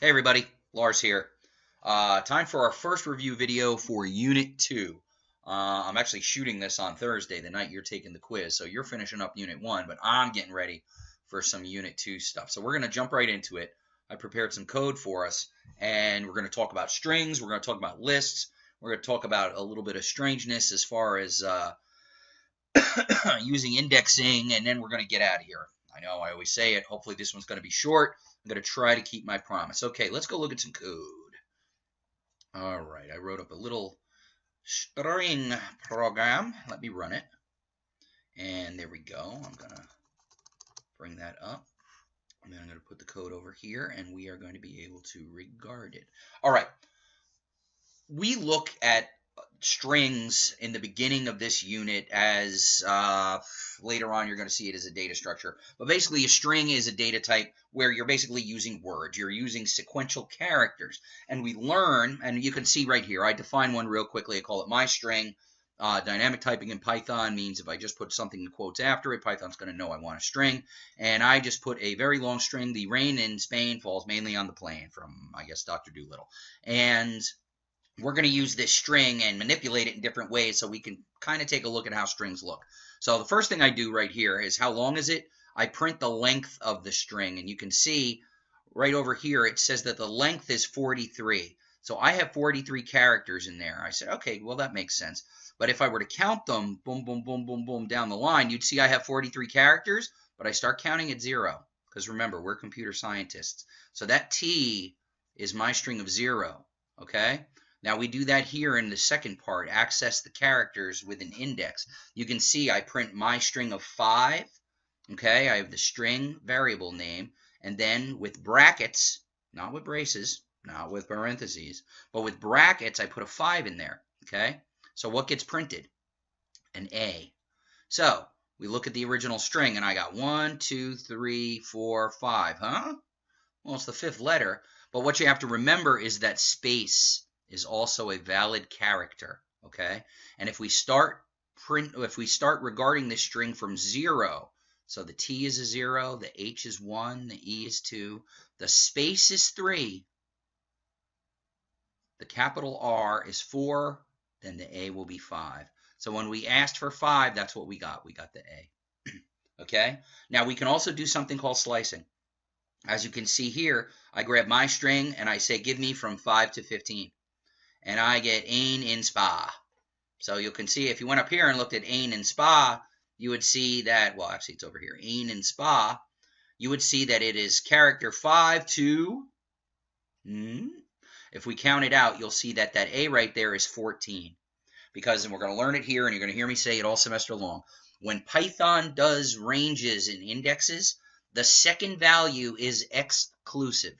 Hey everybody, Lars here. Time for our first review video for Unit 2. I'm actually shooting this on Thursday, the night you're taking the quiz, so you're finishing up Unit 1, but I'm getting ready for some Unit 2 stuff. So we're going to jump right into it. I prepared some code for us, and we're going to talk about strings, we're going to talk about lists, we're going to talk about a little bit of strangeness as far as using indexing, and then we're going to get out of here. I know I always say it. Hopefully this one's going to be short. I'm going to try to keep my promise. Okay, let's go look at some code. All right, I wrote up a little string program. Let me run it. And there we go. I'm going to bring that up. And then I'm going to put the code over here, and we are going to be able to regard it. All right. We look at strings in the beginning of this unit as later on you're going to see it as a data structure, but basically a string is a data type where you're basically using words, you're using sequential characters, and we learn, and you can see right here, I define one real quickly. I call it my string. Dynamic typing in Python means if I just put something in quotes after it, Python's going to know I want a string, and I just put a very long string. The rain in Spain falls mainly on the plain from, I guess, Dr. Dolittle, and we're going to use this string and manipulate it in different ways so we can kind of take a look at how strings look. So the first thing I do right here is how long is it? I print the length of the string, and you can see right over here it says that the length is 43. So I have 43 characters in there. I said, okay, well that makes sense. But if I were to count them, boom, boom, boom, boom, boom, down the line, you'd see I have 43 characters, but I start counting at 0. Because remember, we're computer scientists. So that T is my string of 0, okay? Now we do that here in the second part, access the characters with an index. You can see I print my string of 5, okay? I have the string variable name, and then with brackets, not with braces, not with parentheses, but with brackets, I put a 5 in there, okay? So what gets printed? An A. So we look at the original string, and I got 1, 2, 3, 4, 5, huh? Well, it's the 5th letter, but what you have to remember is that space is also a valid character, okay? And if we start regarding this string from 0, so the T is a 0, the H is 1, the E is 2, the space is 3, the capital R is 4, then the A will be 5. So when we asked for 5, that's what we got. We got the A. Okay? Now we can also do something called slicing. As you can see here, I grab my string and I say, give me from 5 to 15. And I get Ain in Spa. So you can see if you went up here and looked at Ain in Spa, you would see that, well, actually it's over here, Ain in Spa, you would see that it is character 5 to, if we count it out, you'll see that that A right there is 14. Because, and we're going to learn it here, and you're going to hear me say it all semester long, when Python does ranges and indexes, the second value is exclusive.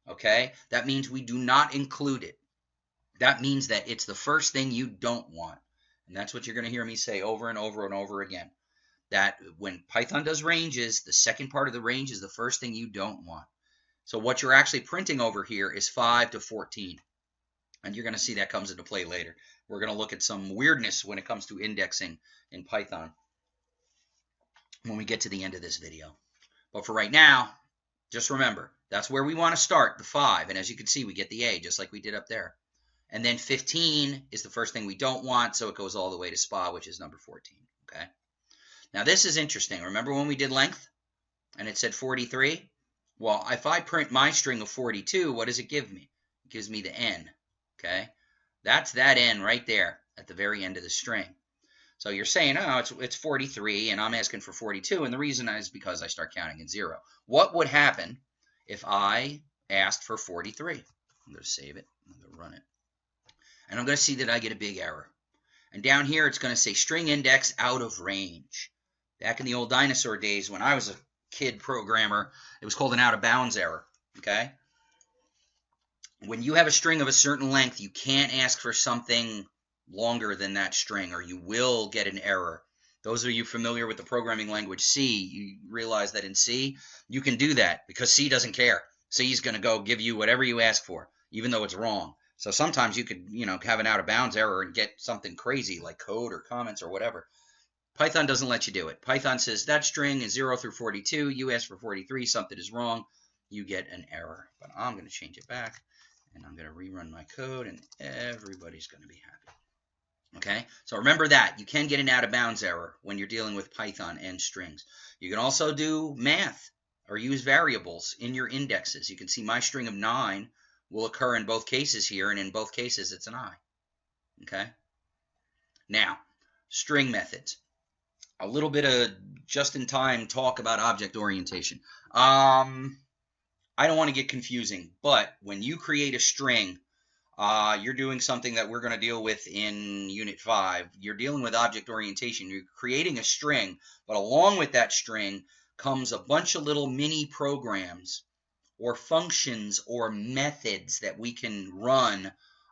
Okay? That means we do not include it. That means that it's the first thing you don't want. And that's what you're going to hear me say over and over and over again. That when Python does ranges, the second part of the range is the first thing you don't want. So what you're actually printing over here is 5 to 14. And you're going to see that comes into play later. We're going to look at some weirdness when it comes to indexing in Python when we get to the end of this video. But for right now, just remember, that's where we want to start, the 5. And as you can see, we get the A, just like we did up there. And then 15 is the first thing we don't want, so it goes all the way to SPA, which is number 14. Okay. Now this is interesting. Remember when we did length and it said 43? Well, if I print my string of 42, what does it give me? It gives me the N. Okay. That's that N right there at the very end of the string. So you're saying, oh, it's 43, and I'm asking for 42, and the reason is because I start counting at 0. What would happen if I asked for 43? I'm going to save it. I'm going to run it. And I'm going to see that I get a big error. And down here, it's going to say string index out of range. Back in the old dinosaur days, when I was a kid programmer, it was called an out of bounds error. Okay? When you have a string of a certain length, you can't ask for something longer than that string, or you will get an error. Those of you familiar with the programming language C, you realize that in C, you can do that because C doesn't care. C is going to go give you whatever you ask for, even though it's wrong. So sometimes you could, have an out-of-bounds error and get something crazy like code or comments or whatever. Python doesn't let you do it. Python says that string is 0 through 42. You ask for 43. Something is wrong. you get an error. But I'm going to change it back, and I'm going to rerun my code, and everybody's going to be happy. Okay, so remember that. You can get an out-of-bounds error when you're dealing with Python and strings. You can also do math or use variables in your indexes. You can see my string of 9 will occur in both cases here, and in both cases it's an I. Okay, now string methods. A little bit of just-in-time talk about object orientation. I don't want to get confusing, but when you create a string, you're doing something that we're going to deal with in Unit 5. You're dealing with object orientation. You're creating a string, but along with that string comes a bunch of little mini programs or functions or methods that we can run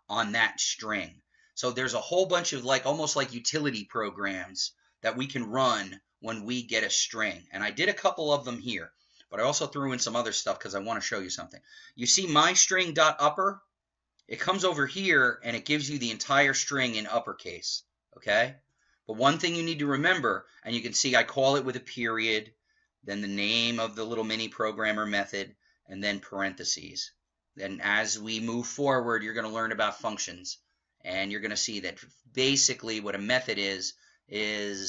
on that string. So there's a whole bunch of almost like utility programs that we can run when we get a string. And I did a couple of them here, but I also threw in some other stuff because I want to show you something. You see my string.upper? It comes over here and it gives you the entire string in uppercase, okay? But one thing you need to remember, and you can see I call it with a period, then the name of the little mini programmer method, and then parentheses. Then as we move forward, you're going to learn about functions, and you're going to see that basically what a method is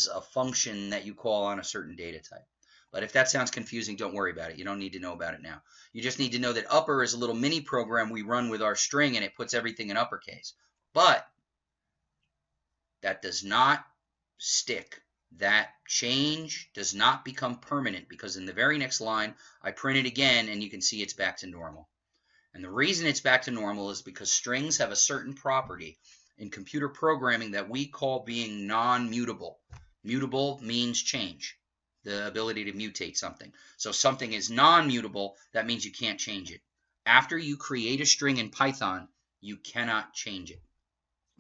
a function that you call on a certain data type. But if that sounds confusing, don't worry about it. You don't need to know about it now. You just need to know that upper is a little mini program we run with our string, and it puts everything in uppercase. But that does not stick. That change does not become permanent, because in the very next line, I print it again, and you can see it's back to normal. And the reason it's back to normal is because strings have a certain property in computer programming that we call being non-mutable. Mutable means change, the ability to mutate something. So something is non-mutable, that means you can't change it. After you create a string in Python, you cannot change it.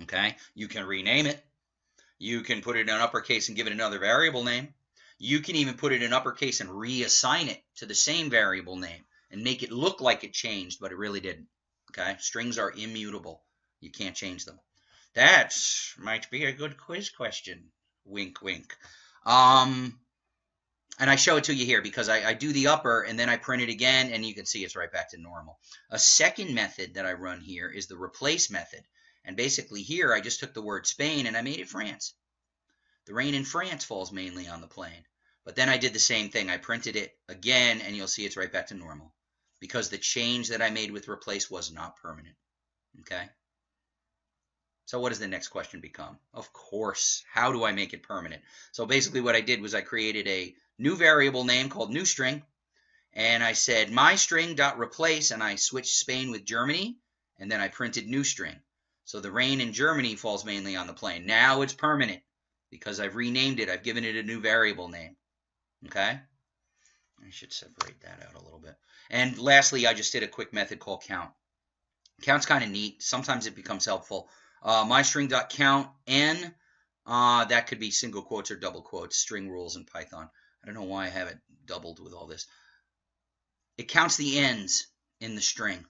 Okay? You can rename it. You can put it in uppercase and give it another variable name. You can even put it in uppercase and reassign it to the same variable name and make it look like it changed, but it really didn't. Okay? Strings are immutable. You can't change them. That might be a good quiz question. Wink, wink. And I show it to you here because I do the upper and then I print it again, and you can see it's right back to normal. A second method that I run here is the replace method. And basically here I just took the word Spain and I made it France. The rain in France falls mainly on the plain. But then I did the same thing. I printed it again, and you'll see it's right back to normal because the change that I made with replace was not permanent. Okay? So what does the next question become? Of course, how do I make it permanent? So basically what I did was I created a new variable name called newString, and I said myString.replace, and I switched Spain with Germany, and then I printed newString. So the rain in Germany falls mainly on the plain. Now it's permanent because I've renamed it. I've given it a new variable name. Okay? I should separate that out a little bit. And lastly, I just did a quick method called count. Count's kind of neat. Sometimes it becomes helpful. MyString.count n, that could be single quotes or double quotes, string rules in Python. I don't know why I have it doubled with all this. It counts the n's in the string.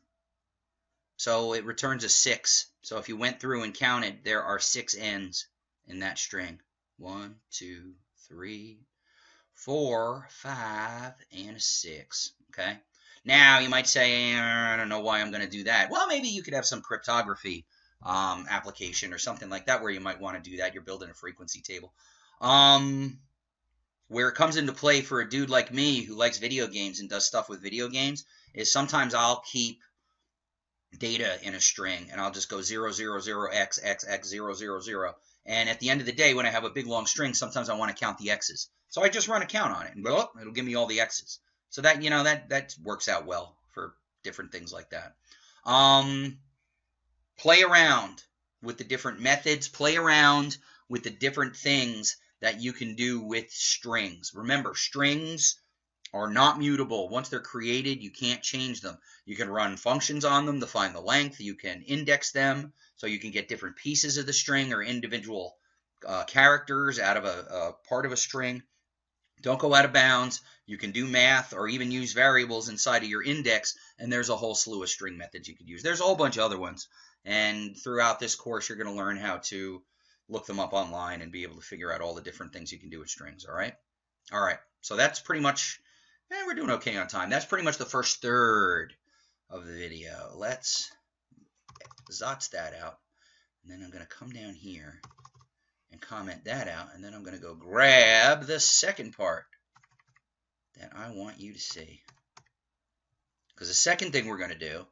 So it returns a 6. So if you went through and counted, there are 6 n's in that string. 1, 2, 3, 4, 5, and a 6. Okay? Now you might say, I don't know why I'm going to do that. Well, maybe you could have some cryptography application or something like that where you might want to do that. You're building a frequency table. Where it comes into play for a dude like me who likes video games and does stuff with video games is sometimes I'll keep data in a string and I'll just go 000x, xx, 000. And at the end of the day, when I have a big long string, sometimes I want to count the x's. So I just run a count on it, and it'll give me all the x's. So that, that works out well for different things like that. Play around with the different methods. Play around with the different things that you can do with strings. Remember, strings are not mutable. Once they're created, you can't change them. You can run functions on them to find the length. You can index them so you can get different pieces of the string or individual characters out of a part of a string. Don't go out of bounds. You can do math or even use variables inside of your index, and there's a whole slew of string methods you could use. There's a whole bunch of other ones, and throughout this course, you're going to learn how to look them up online and be able to figure out all the different things you can do with strings, all right? All right, so that's pretty much And we're doing okay on time. That's pretty much the first third of the video. Let's zot that out. And then I'm going to come down here and comment that out. And then I'm going to go grab the second part that I want you to see. Because the second thing we're going to do,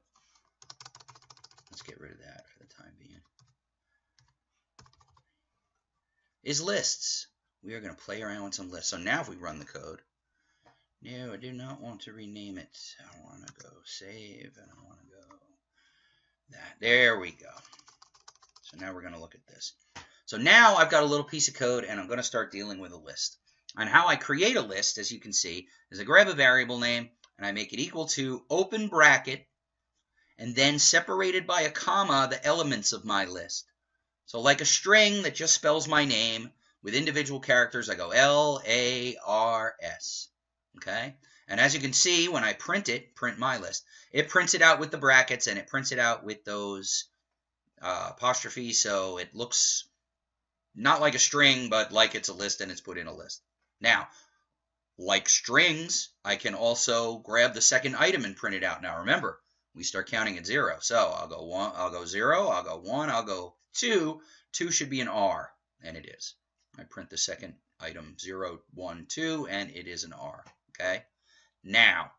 let's get rid of that for the time being, is lists. We are going to play around with some lists. So now if we run the code, no, I do not want to rename it. I want to go save, and I want to go that. There we go. So now we're going to look at this. So now I've got a little piece of code, and I'm going to start dealing with a list. And how I create a list, as you can see, is I grab a variable name, and I make it equal to open bracket, and then separated by a comma, the elements of my list. So like a string that just spells my name, with individual characters, I go L-A-R-S. Okay? And as you can see, when I print my list, it prints it out with the brackets, and it prints it out with those apostrophes, so it looks not like a string, but like it's a list, and it's put in a list. Now, like strings, I can also grab the second item and print it out. Now remember, we start counting at 0. So I'll go 1, I'll go 0, I'll go 1, I'll go 2. 2 should be an R, and it is. I print the second item 0, 1, 2, and it is an R. Okay? Now,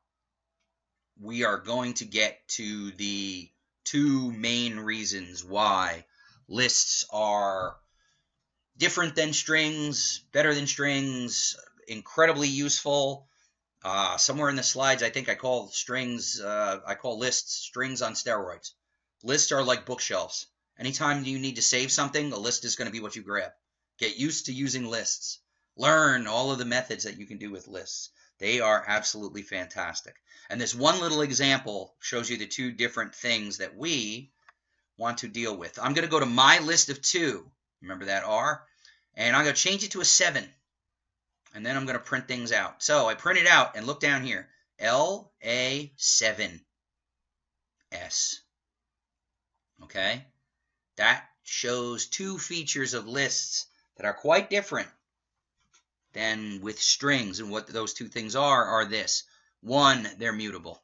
we are going to get to the two main reasons why lists are different than strings, better than strings, incredibly useful. Somewhere in the slides, I think I call lists strings on steroids. Lists are like bookshelves. Anytime you need to save something, a list is going to be what you grab. Get used to using lists. Learn all of the methods that you can do with lists. They are absolutely fantastic. And this one little example shows you the two different things that we want to deal with. I'm going to go to my list of 2. Remember that R? And I'm going to change it to a 7. And then I'm going to print things out. So I print it out and look down here. LA7S. Okay? That shows two features of lists that are quite different than with strings. And what those two things are this. One, they're mutable.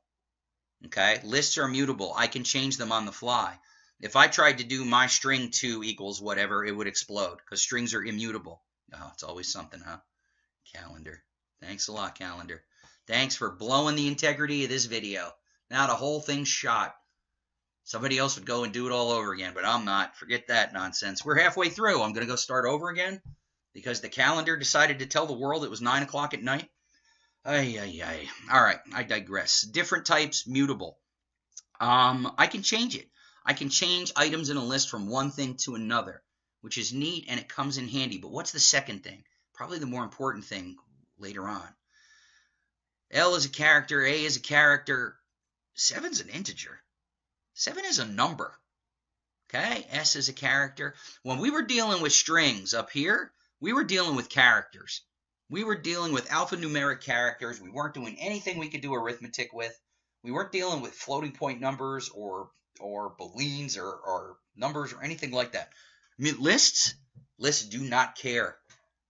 Okay? Lists are mutable. I can change them on the fly. If I tried to do my string 2 equals whatever, it would explode because strings are immutable. Oh, it's always something, huh? Calendar. Thanks a lot, Calendar. Thanks for blowing the integrity of this video. Now the whole thing's shot. Somebody else would go and do it all over again, but I'm not. Forget that nonsense. We're halfway through. I'm going to go start over again because the calendar decided to tell the world it was 9 o'clock at night. Ay, ay, ay. All right, I digress. Different types, mutable. I can change it. I can change items in a list from one thing to another, which is neat, and it comes in handy. But what's the second thing? Probably the more important thing later on. L is a character, A is a character, 7's an integer. 7 is a number. Okay, S is a character. When we were dealing with strings up here, we were dealing with characters. We were dealing with alphanumeric characters. We weren't doing anything we could do arithmetic with. We weren't dealing with floating point numbers or booleans or numbers or anything like that. I mean, lists do not care.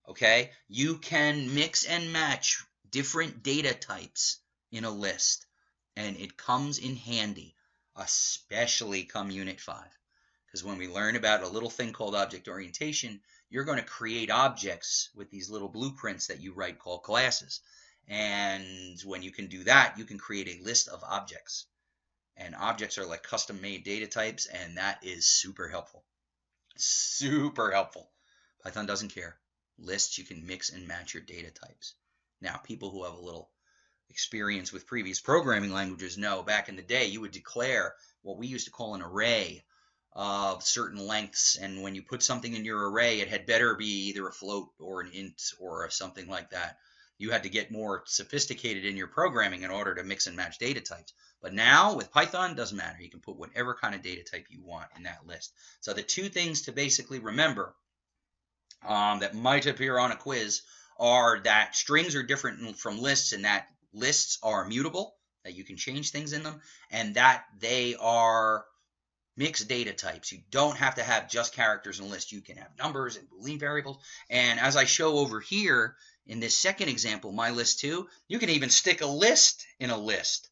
Okay, you can mix and match different data types in a list, and it comes in handy, especially come Unit 5. Because when we learn about a little thing called object orientation, you're going to create objects with these little blueprints that you write called classes. And when you can do that, you can create a list of objects. And objects are like custom-made data types, and that is super helpful. Super helpful. Python doesn't care. Lists, you can mix and match your data types. Now, people who have a little experience with previous programming languages know back in the day you would declare what we used to call an array of certain lengths, and when you put something in your array, it had better be either a float or an int or something like that. You had to get more sophisticated in your programming in order to mix and match data types. But now with Python, it doesn't matter. You can put whatever kind of data type you want in that list. So the two things to basically remember that might appear on a quiz are that strings are different from lists, and that lists are mutable, that you can change things in them, and that they are mixed data types. You don't have to have just characters in a list. You can have numbers and Boolean variables. And as I show over here, in this second example, my list 2, you can even stick a list in a list.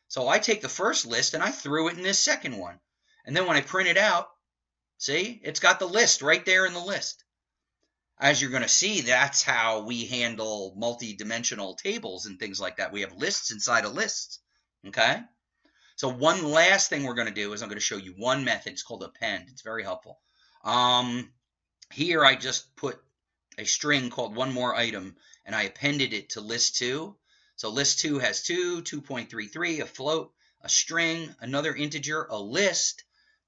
So I take the first list and I threw it in this second one. And then when I print it out, see, it's got the list right there in the list. As you're going to see, that's how we handle multi-dimensional tables and things like that. We have lists inside of lists, okay? So one last thing we're going to do is I'm going to show you one method. It's called append. It's very helpful. Here I just put a string called one more item, and I appended it to list 2. So list 2 has 2, 2.33, a float, a string, another integer, a list,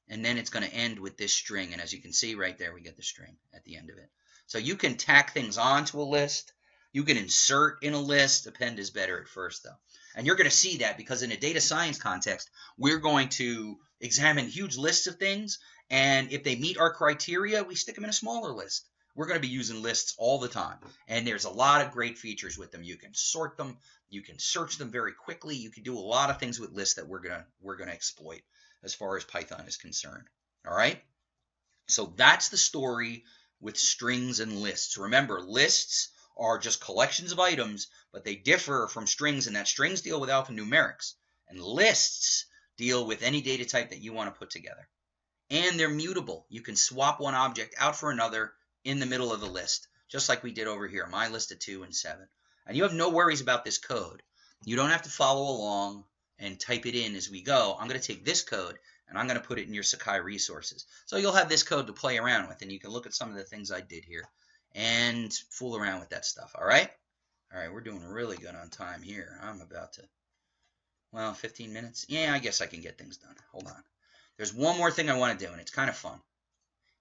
and then it's going to end with this string. And as you can see right there, we get the string at the end of it. So you can tack things onto a list. You can insert in a list. Append is better at first, though. And you're going to see that because in a data science context, we're going to examine huge lists of things. And if they meet our criteria, we stick them in a smaller list. We're going to be using lists all the time. And there's a lot of great features with them. You can sort them. You can search them very quickly. You can do a lot of things with lists that we're going to exploit as far as Python is concerned. All right? So that's the story with strings and lists. Remember, lists are just collections of items, but they differ from strings in that strings deal with alphanumerics, and lists deal with any data type that you want to put together. And they're mutable. You can swap one object out for another in the middle of the list, just like we did over here, my list of 2 and 7. And you have no worries about this code. You don't have to follow along and type it in as we go. I'm going to take this code and I'm going to put it in your Sakai resources. So you'll have this code to play around with, and you can look at some of the things I did here and fool around with that stuff, all right? All right, we're doing really good on time here. I'm about to, well, 15 minutes? Yeah, I guess I can get things done. Hold on. There's one more thing I want to do, and it's kind of fun.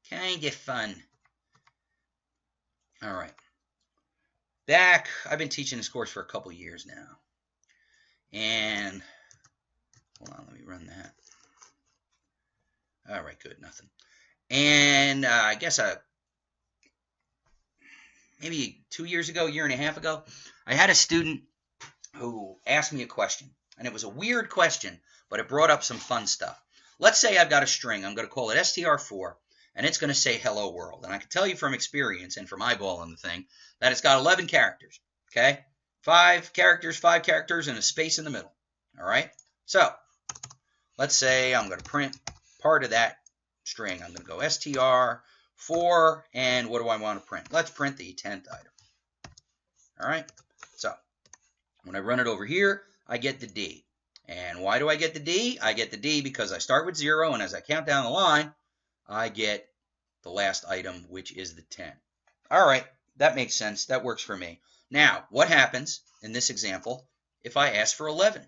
Kind of fun. All right. I've been teaching this course for a couple years now. And, hold on, let me run that. All right, good, nothing. And I guess maybe 2 years ago, year and a half ago, I had a student who asked me a question. And it was a weird question, but it brought up some fun stuff. Let's say I've got a string. I'm going to call it str4, and it's going to say hello world. And I can tell you from experience and from eyeballing the thing that it's got 11 characters, okay? 5 characters, and a space in the middle, all right? So let's say I'm going to print part of that string. I'm going to go str4, and what do I want to print? Let's print the 10th item, all right? So when I run it over here, I get the D. And why do I get the D? I get the D because I start with 0, and as I count down the line, I get the last item, which is the 10. All right, that makes sense. That works for me. Now, what happens in this example if I ask for 11?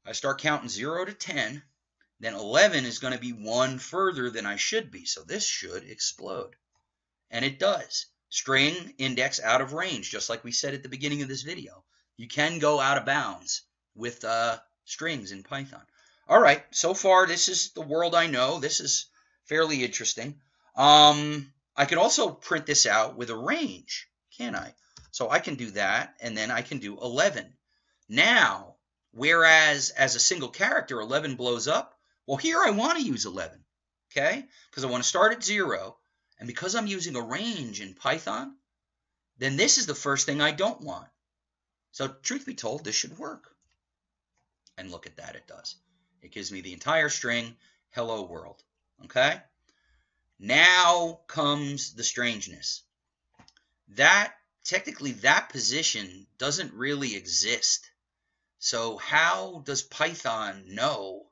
I start counting 0 to 10, then 11 is going to be 1 further than I should be, so this should explode. And it does. String index out of range, just like we said at the beginning of this video. You can go out of bounds with strings in Python. All right, so far this is the world I know. This is fairly interesting. I can also print this out with a range, can I? So I can do that, and then I can do 11. Now, whereas as a single character, 11 blows up, well, here I want to use 11, okay? Because I want to start at 0, and because I'm using a range in Python, then this is the first thing I don't want. So truth be told, this should work. And look at that, it does. It gives me the entire string, hello world, okay? Now comes the strangeness. Technically, that position doesn't really exist. So how does Python know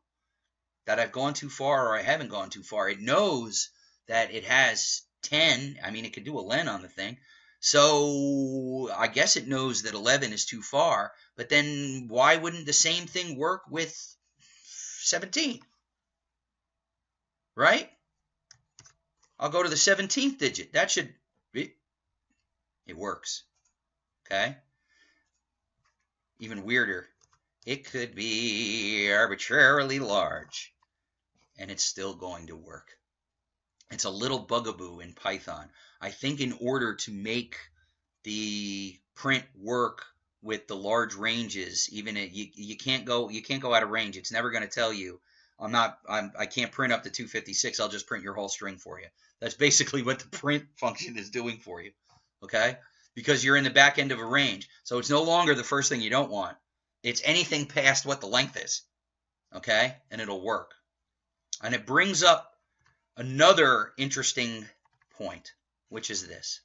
that I've gone too far or I haven't gone too far? It knows that it has 10. I mean, it could do a len on the thing. So I guess it knows that 11 is too far. But then why wouldn't the same thing work with 17? Right? I'll go to the 17th digit. That should be... It works. Okay? Even weirder. It could be arbitrarily large. And it's still going to work. It's a little bugaboo in Python. I think in order to make the print work with the large ranges, even you can't go out of range. It's never going to tell you I can't print up to 256. I'll just print your whole string for you. That's basically what the print function is doing for you. Okay? because you're in the back end of a range. So it's no longer the first thing you don't want. It's anything past what the length is, okay? And it'll work. And it brings up another interesting point, which is this.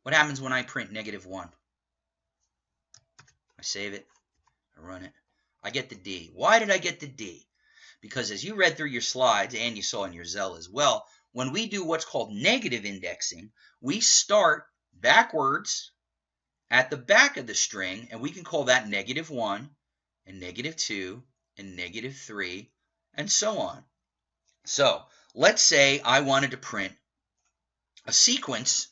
What happens when I print -1? I save it, I run it, I get the D. Why did I get the D? Because as you read through your slides, and you saw in your Zell as well, when we do what's called negative indexing, we start backwards at the back of the string, and we can call that -1 and -2 and -3 and so on. So let's say I wanted to print a sequence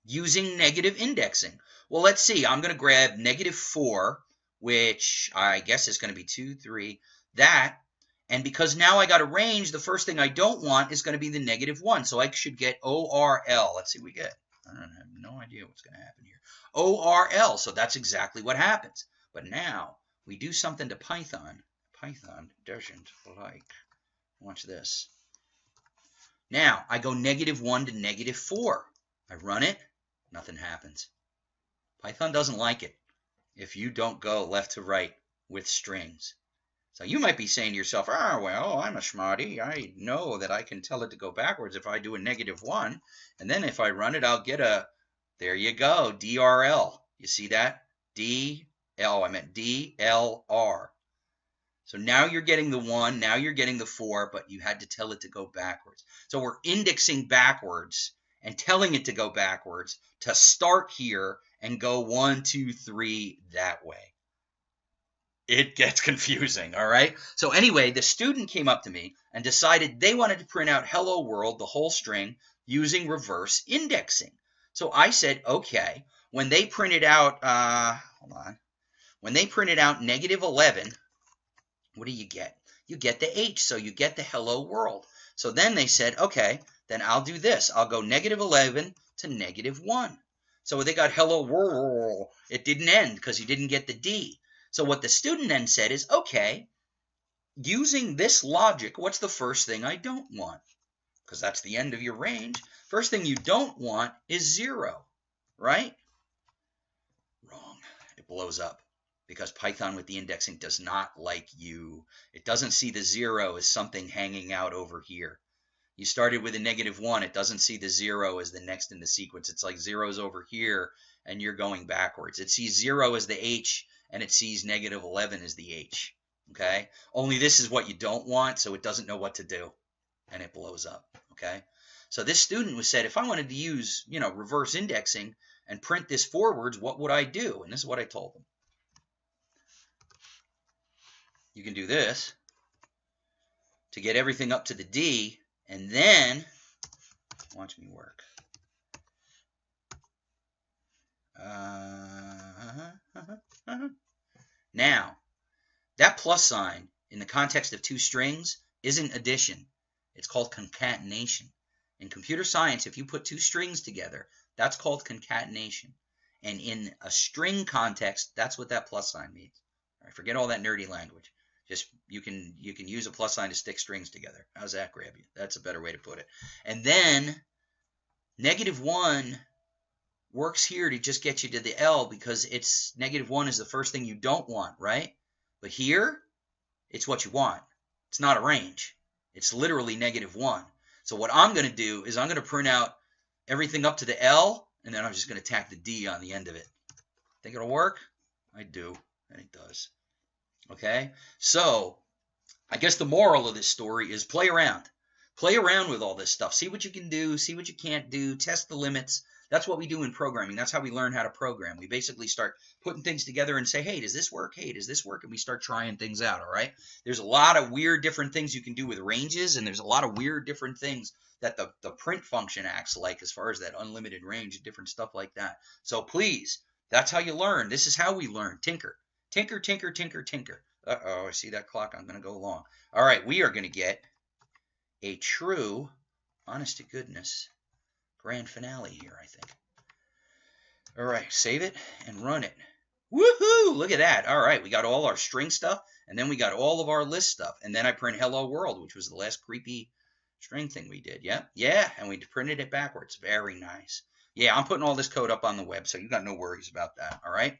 using negative indexing. Well, let's see. I'm going to grab -4, which I guess is going to be 2, 3, that. And because now I got a range, the first thing I don't want is going to be the -1. So I should get ORL. Let's see what we get. I have no idea what's going to happen here. ORL. So that's exactly what happens. But now we do something to Python. Python doesn't like. Watch this. Now I go -1 to -4. I run it. Nothing happens. Python doesn't like it if you don't go left to right with strings. So you might be saying to yourself, oh, well, I'm a smarty. I know that I can tell it to go backwards if I do a -1. And then if I run it, I'll get a, there you go, DRL. You see that? I meant DLR. So now you're getting the 1, now you're getting the 4, but you had to tell it to go backwards. So we're indexing backwards and telling it to go backwards to start here and go 1, 2, 3 that way. It gets confusing, all right? So anyway, the student came up to me and decided they wanted to print out hello world, the whole string, using reverse indexing. So I said, okay, when they printed out, when they printed out -11, what do you get? You get the H, so you get the hello world. So then they said, okay, then I'll do this. I'll go -11 to -1. So they got hello world. It didn't end because you didn't get the D. So what the student then said is, okay, using this logic, what's the first thing I don't want? Because that's the end of your range. First thing you don't want is 0, right? Wrong. It blows up because Python with the indexing does not like you. It doesn't see the 0 as something hanging out over here. You started with a -1. It doesn't see the 0 as the next in the sequence. It's like 0's over here, and you're going backwards. It sees 0 as the H, and it sees -11 as the H. Okay? Only this is what you don't want, so it doesn't know what to do, and it blows up. Okay? So this student was said, if I wanted to use, reverse indexing and print this forwards, what would I do? And this is what I told them. You can do this to get everything up to the D, and then, watch me work. Now, that plus sign in the context of two strings isn't addition. It's called concatenation. In computer science, if you put two strings together, that's called concatenation. And in a string context, that's what that plus sign means. All right, forget all that nerdy language. Just you can use a plus sign to stick strings together. How's that grab you? That's a better way to put it. And then -1 works here to just get you to the L because it's -1 is the first thing you don't want, right? But here, it's what you want. It's not a range. It's literally -1. So what I'm going to do is I'm going to print out everything up to the L, and then I'm just going to tack the D on the end of it. Think it'll work? I do, and it does. Okay? So I guess the moral of this story is play around. Play around with all this stuff. See what you can do. See what you can't do. Test the limits. That's what we do in programming. That's how we learn how to program. We basically start putting things together and say, hey, does this work? Hey, does this work? And we start trying things out, all right? There's a lot of weird different things you can do with ranges, and there's a lot of weird different things that the print function acts like as far as that unlimited range and different stuff like that. So please, that's how you learn. This is how we learn. Tinker. Tinker, tinker, tinker, tinker. Uh-oh, I see that clock. I'm going to go long. All right, we are going to get a true, honest to goodness, grand finale here, I think. All right, save it and run it. Woohoo! Look at that. All right, we got all our string stuff, and then we got all of our list stuff. And then I print hello world, which was the last creepy string thing we did. Yeah, and we printed it backwards. Very nice. Yeah, I'm putting all this code up on the web, so you got no worries about that. All right.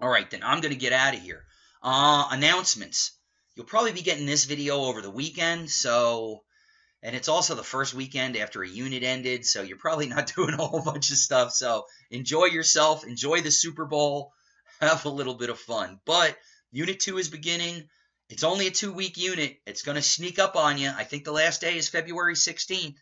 All right, then I'm going to get out of here. Announcements. You'll probably be getting this video over the weekend, and it's also the first weekend after a unit ended, so you're probably not doing a whole bunch of stuff. So enjoy yourself, enjoy the Super Bowl, have a little bit of fun. But Unit 2 is beginning. It's only a 2-week unit. It's going to sneak up on you. I think the last day is February 16th,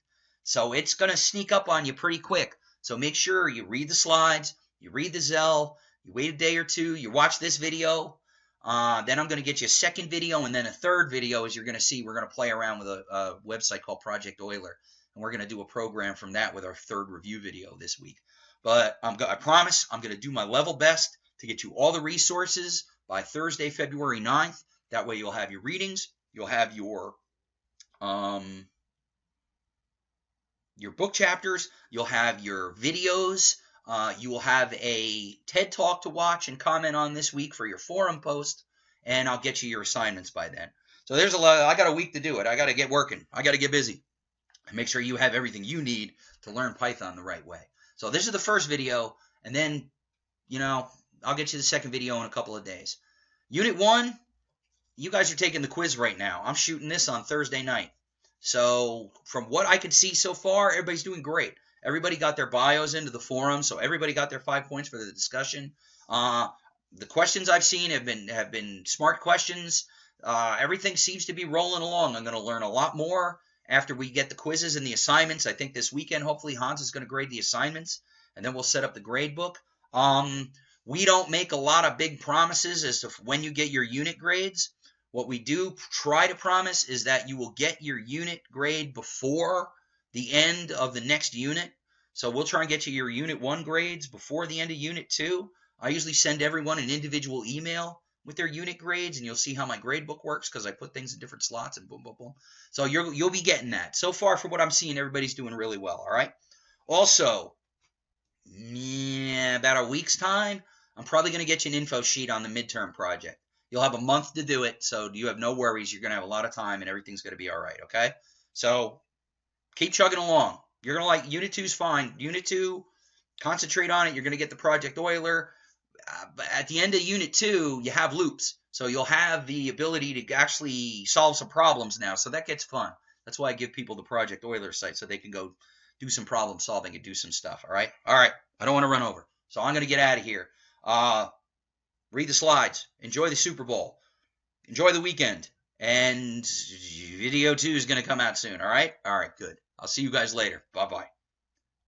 so it's going to sneak up on you pretty quick. So make sure you read the slides, you read the Zell, you wait a day or two, you watch this video. Then I'm going to get you a second video and then a third video. As you're going to see, we're going to play around with a website called Project Euler, and we're going to do a program from that with our third review video this week. But I promise I'm going to do my level best to get you all the resources by Thursday, February 9th. That way you'll have your readings, you'll have your book chapters, you'll have your videos, you will have a TED Talk to watch and comment on this week for your forum post, and I'll get you your assignments by then. So there's a lot. I got a week to do it. I got to get working. I got to get busy. And make sure you have everything you need to learn Python the right way. So this is the first video, and then, I'll get you the second video in a couple of days. Unit 1, you guys are taking the quiz right now. I'm shooting this on Thursday night. So from what I can see so far, everybody's doing great. Everybody got their bios into the forum, so everybody got their 5 points for the discussion. The questions I've seen have been smart questions. Everything seems to be rolling along. I'm going to learn a lot more after we get the quizzes and the assignments. I think this weekend, hopefully, Hans is going to grade the assignments, and then we'll set up the grade book. We don't make a lot of big promises as to when you get your unit grades. What we do try to promise is that you will get your unit grade before the end of the next unit. So we'll try and get you your Unit 1 grades before the end of Unit 2. I usually send everyone an individual email with their unit grades, and you'll see how my grade book works because I put things in different slots and boom, boom, boom. So you'll be getting that. So far, from what I'm seeing, everybody's doing really well, all right? Also, about a week's time, I'm probably going to get you an info sheet on the midterm project. You'll have a month to do it, so you have no worries. You're going to have a lot of time, and everything's going to be all right, okay? So keep chugging along. You're going to like Unit 2's fine. Unit 2, concentrate on it. You're going to get the Project Euler. But at the end of Unit 2, you have loops. So you'll have the ability to actually solve some problems now. So that gets fun. That's why I give people the Project Euler site so they can go do some problem solving and do some stuff. All right? All right. I don't want to run over. So I'm going to get out of here. Read the slides. Enjoy the Super Bowl. Enjoy the weekend. And video 2 is going to come out soon. All right? All right, good. I'll see you guys later. Bye-bye.